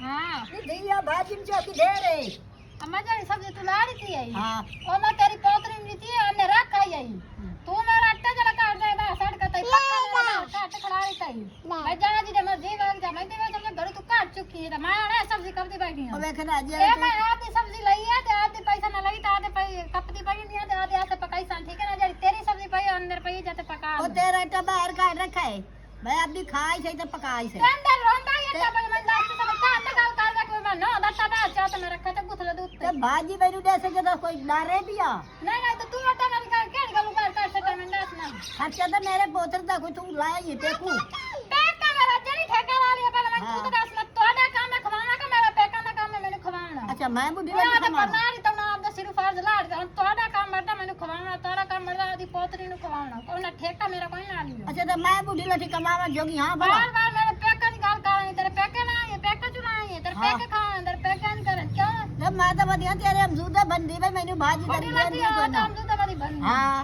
हाँ दिया भाजी में जो दे रे अम्मा जानी सब्जी तू लाड़ी थी आई हां ओ मैं तेरी पोतरी में थी और रखा आई तू मेरा अट्टा जला काट दे ना सड़ का तई पक्का काट खड़ाई तई मैं जाना जी मैं जी वाग जा मैं देवे समझ घर तू काट चुकी है मैं आ सब्जी कब दी बैठी ओ हूं देखना जे ए मैं आधी सब्जी लई है ते आधी पैसा ना लगी तो आधे कपती पड़ी नहीं है आधे आधे पकाई सान ठीक है ना जड़ी तेरी सब्जी पई अंदर पई जाते पका ओ तेरा अट्टा बाहर काट रखा है मैं अपनी खाई से तो पकाई से अंदर रोंदा ये तब मैं लास्ट तक काट काल काल के मैं ना दत्ता बा चात में रखा ते गुथले दूध तो भाजी मेनू दे सके तो कोई डारे भी आ नहीं तो तू अट्टा नहीं कर के गलू कर से मैं दस ना खर्चा तो मेरे पोतर दा कोई तू लाया ही देखू पेका मेरा जड़ी ठेका वाली है पर मैं तू तो दस में तोड़ा काम है खवाना का मेरा पेका ना काम है मैंने खवाना अच्छा मैं बुढ़ी मैं लगी तो परनारी तो ना आपदा सिर्फ फर्ज लाड़ दे तोड़ा काम मरदा मैंने खवाना तोड़ा काम मरदा आधी पोतरी नु खवाना कोई ना ठेका मेरा कोई ना लियो अच्छा तो मैं बुढ़ी लठी कमावा जोगी हां बार भला बार मेरे पेका की गाल काली तेरे पेके ना ये पेका चुनाई है तेरे पेके खाए तेरे पेके नहीं करे क्यों जब मैं तो बदिया तेरे अमजूदा बंदी भाई मैनू भाजी बड़ी दे लती दी है कोई तो ना हम तो बड़ी बन हां